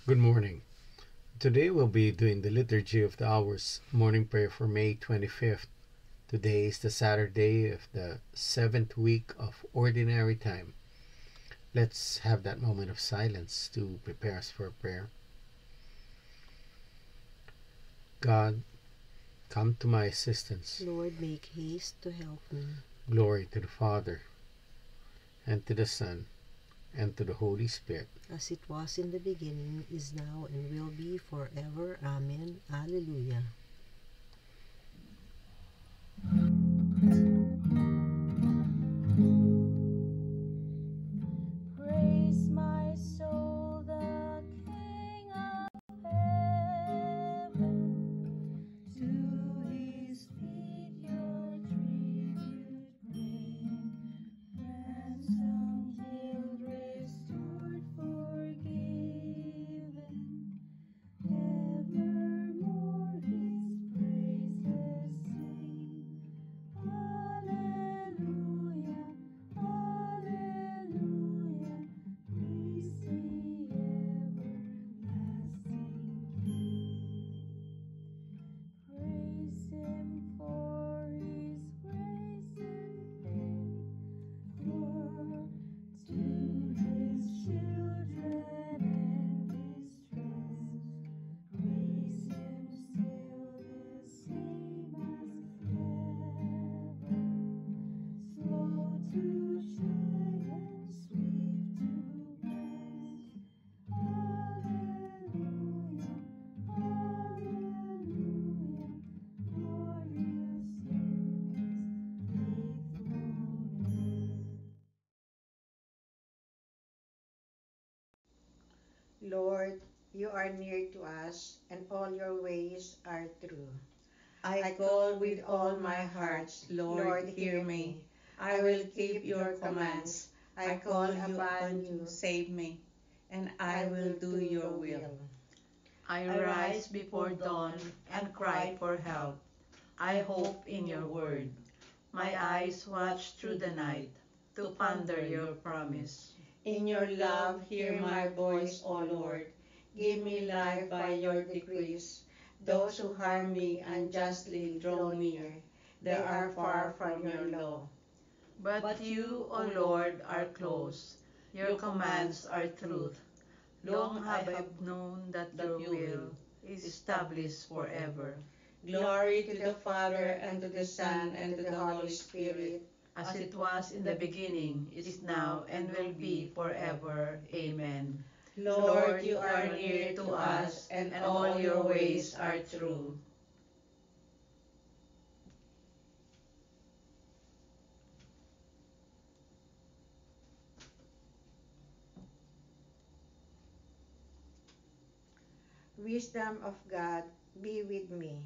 Good morning. Today we'll be doing the Liturgy of the Hours morning prayer for May 25th. Today is the Saturday of the 7th week of Ordinary Time. Let's have that moment of silence to prepare us for prayer. God, come to my assistance. Lord, make haste to help me. Glory to the Father, and to the Son, and to the Holy Spirit. As it was in the beginning, is now, and will be forever. Amen. Alleluia. Praise my soul, the King of heaven. To his feet your tribute bring. Ransomed, healed, restored, forgiven. Evermore his praises sing. Alleluia, alleluia. Praise the everlasting King. Praise him for his grace and favor to his children and distress. Praise him still the same as ever, slow to chide and swift to bless. Alleluia, alleluia. Lord, you sing faithfulness. Lord, you are near to us, and all your ways are true. I call with all my heart, Lord, hear me. I will keep your commands. I call upon you, save me, and I will do your will. I rise before dawn and cry for help. I hope in your word. My eyes watch through the night to ponder your promise. In your love, hear my voice, O Lord. Give me life by your decrees. Those who harm me unjustly draw near. They are far from your law. But you, O Lord, are close. Your commands are truth. Long have I known that your will is established forever. Glory to the Father, and to the Son, and to the Holy Spirit. As it was in the beginning, is now, and will be forever. Amen. Lord, you are near to us, and all your ways are true. Wisdom of God, be with me,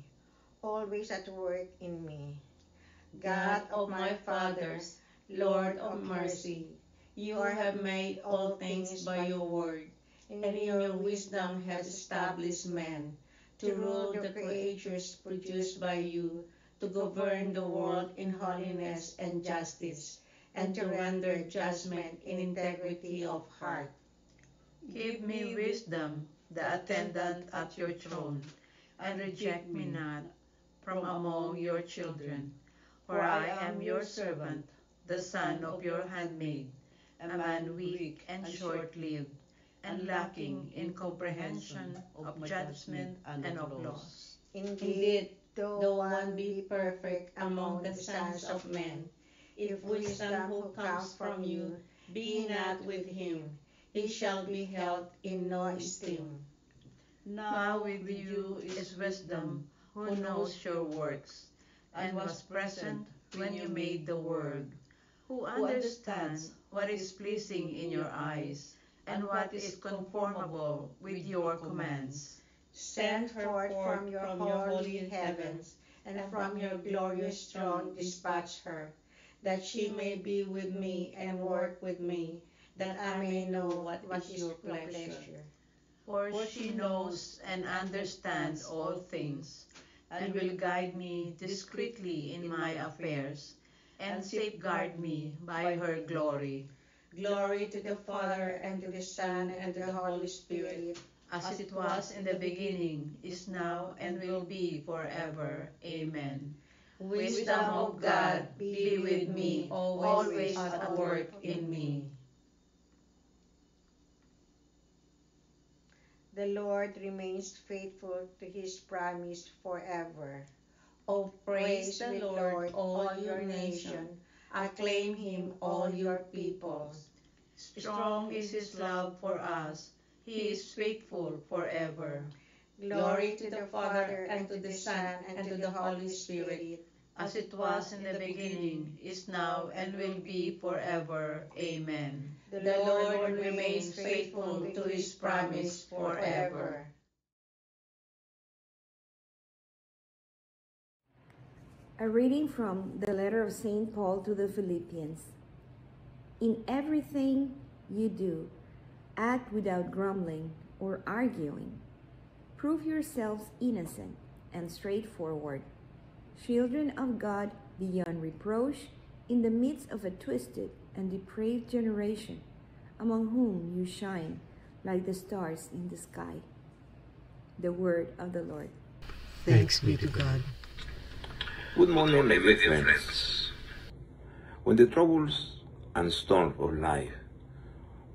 always at work in me. God of my fathers, Lord of mercy, you have made all things by your word, and in your wisdom has established men, to rule the creatures produced by you, to govern the world in holiness and justice, and to render judgment in integrity of heart. Give me wisdom, the attendant at your throne, and reject me not from among your children. For I am your servant, the son of your handmaid, a man weak and short-lived, and lacking in comprehension of judgment and of laws. Indeed, though one be perfect among the sons of men, if wisdom who comes from you be not with him, he shall be held in no esteem. Now with you is wisdom, who knows your works, and was present when you made the world, who understands what is pleasing in your eyes, and what is conformable with your commands. Send forth from your holy heavens, and from your glorious throne dispatch her, that she may be with me and work with me, that I may know what is your pleasure. For she knows and understands all things, and will guide me discreetly in my affairs, and safeguard me by her glory. Glory to the Father, and to the Son, and to the Holy Spirit, as it was in the beginning, is now, and will be forever. Amen. Wisdom of God, be with me, always at work in me. The Lord remains faithful to his promise forever. O praise the Lord, all your nation. Acclaim him, all your peoples. Strong is his love for us. He is faithful forever. Glory to the Father, and to the Son, and to the Holy Spirit, as it was in the beginning, is now, and will be forever. Amen. The Lord remains faithful to his promise forever. A reading from the letter of St. Paul to the Philippians. In everything you do, act without grumbling or arguing. Prove yourselves innocent and straightforward, children of God beyond reproach, in the midst of a twisted and depraved generation, among whom you shine like the stars in the sky. The word of the Lord. Thanks be to God. Good morning, my dear friends. When the troubles and storms of life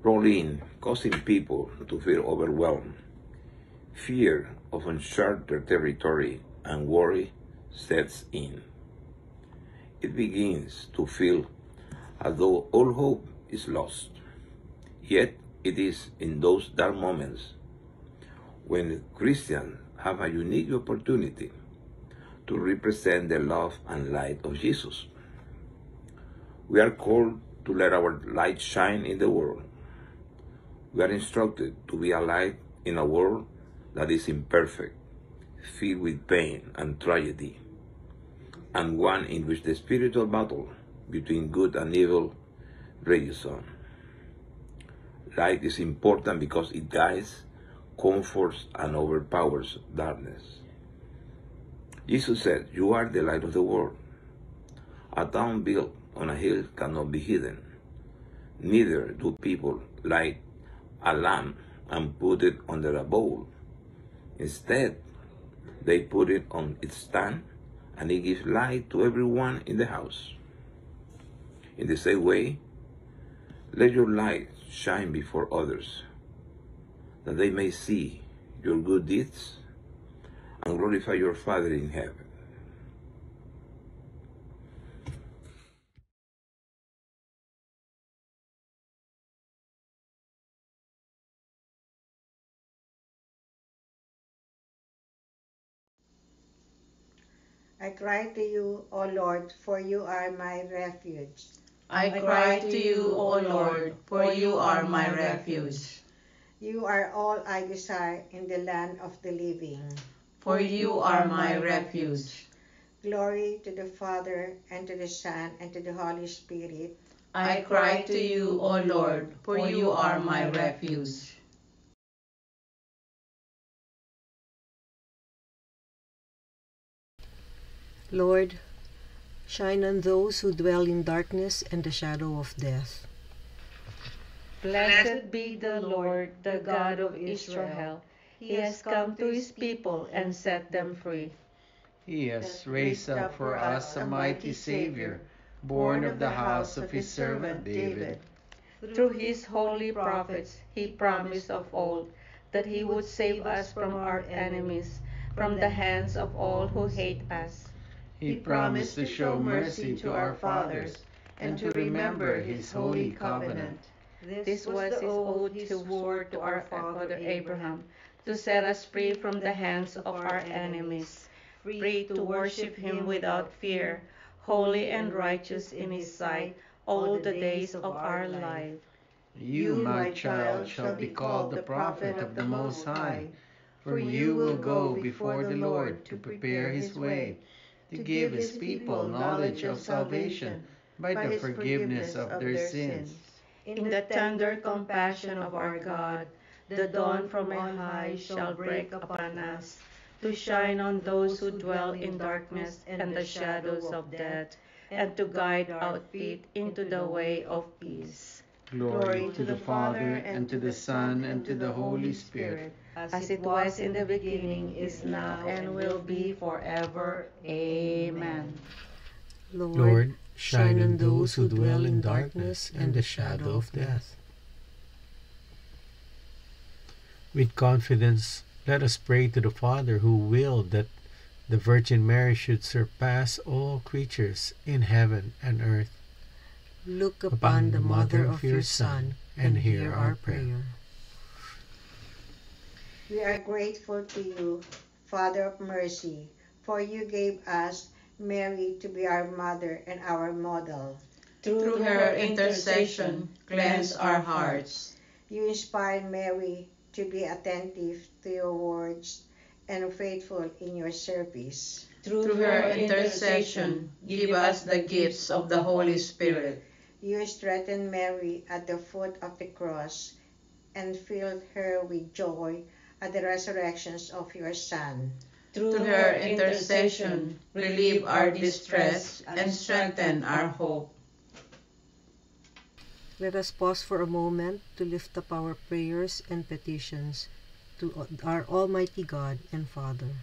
roll in, causing people to feel overwhelmed, fear of uncharted territory and worry sets in. It begins to feel as though all hope is lost. Yet it is in those dark moments when Christians have a unique opportunity to represent the love and light of Jesus. We are called to let our light shine in the world. We are instructed to be a light in a world that is imperfect, filled with pain and tragedy, and one in which the spiritual battle between good and evil rages on. Light is important because it guides, comforts, and overpowers darkness. Jesus said, "You are the light of the world. A town built on a hill cannot be hidden. Neither do people light a lamp and put it under a bowl. Instead, they put it on its stand, and it gives light to everyone in the house. In the same way, let your light shine before others, that they may see your good deeds and glorify your Father in heaven." I cry to you, O Lord, for you are my refuge. I cry to you, O Lord, for you are my refuge. You are all I desire in the land of the living. For you are my refuge. Glory to the Father, and to the Son, and to the Holy Spirit. I cry to you, O Lord, for you are my refuge. Lord, shine on those who dwell in darkness and the shadow of death. Blessed be the Lord, the God of Israel. He has come to his people and set them free. He has raised up for us a mighty Savior, born of the house of his servant David. Through his holy prophets, he promised of old that he would save us from our enemies, from the hands of all who hate us. He promised to show mercy to our fathers and to remember his holy covenant. This was the oath he swore to our father Abraham, to set us free from the hands of our enemies, free to worship him without fear, holy and righteous in his sight all the days of our life. You, my child, shall be called the prophet of the Most High, for you will go before the Lord to prepare his way, to give his people knowledge of salvation by the forgiveness of their sins. In the tender compassion of our God, the dawn from on high shall break upon us, to shine on those who dwell in darkness and the shadows of death, and to guide our feet into the way of peace. Glory to the Father, and to the Son, and to the Holy Spirit, as it was in the beginning, is now, and will be forever. Amen. Lord, shine on those who dwell in darkness and the shadow of death. With confidence, let us pray to the Father who willed that the Virgin Mary should surpass all creatures in heaven and earth. Look upon the mother of your Son, and hear our prayer. We are grateful to you, Father of mercy, for you gave us Mary to be our mother and our model. Through her intercession, cleanse our hearts. You inspired Mary to be attentive to your words and faithful in your service. Through her intercession, give us the gifts of the Holy Spirit. You strengthened Mary at the foot of the cross and filled her with joy at the resurrections of your Son. Through her intercession, relieve our distress and strengthen our hope. Let us pause for a moment to lift up our prayers and petitions to our Almighty God and Father.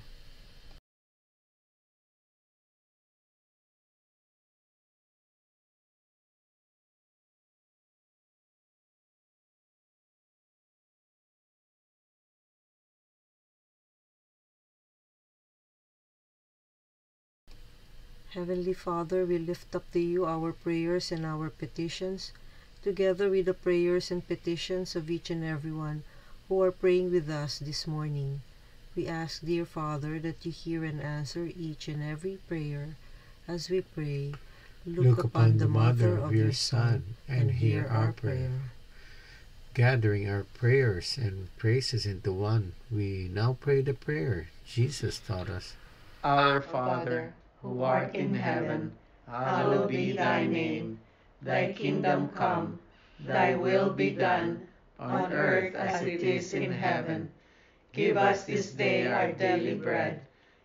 Heavenly Father, we lift up to you our prayers and our petitions, together with the prayers and petitions of each and everyone who are praying with us this morning. We ask, dear Father, that you hear and answer each and every prayer as we pray. Look upon the mother of your Son, and hear our prayer. Gathering our prayers and praises into one, we now pray the prayer Jesus taught us. Our Father, who art in heaven, hallowed be thy name. Thy kingdom come, thy will be done, on earth as it is in heaven. Give us this day our daily bread,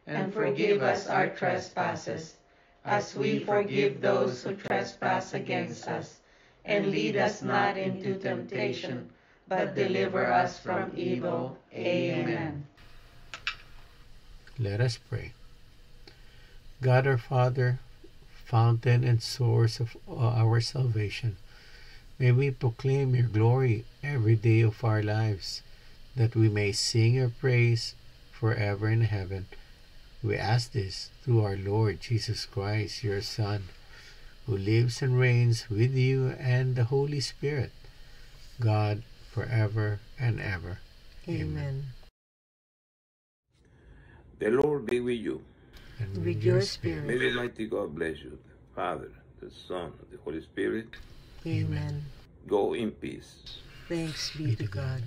and forgive us our trespasses, as we forgive those who trespass against us. And lead us not into temptation, but deliver us from evil. Amen. Let us pray. God our Father, fountain and source of our salvation, may we proclaim your glory every day of our lives, that we may sing your praise forever in heaven. We ask this through our Lord Jesus Christ, your Son, who lives and reigns with you and the Holy Spirit, God, forever and ever. Amen. The Lord be with you. And With your spirit. May the Almighty God bless you, the Father, the Son, and the Holy Spirit. Amen. Go in peace. Thanks be to God.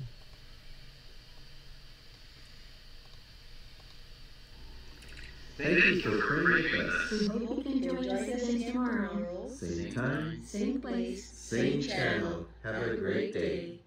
Thank you for praying with us. We hope you can join us again tomorrow. Same time, Same place. same channel. Have a great day.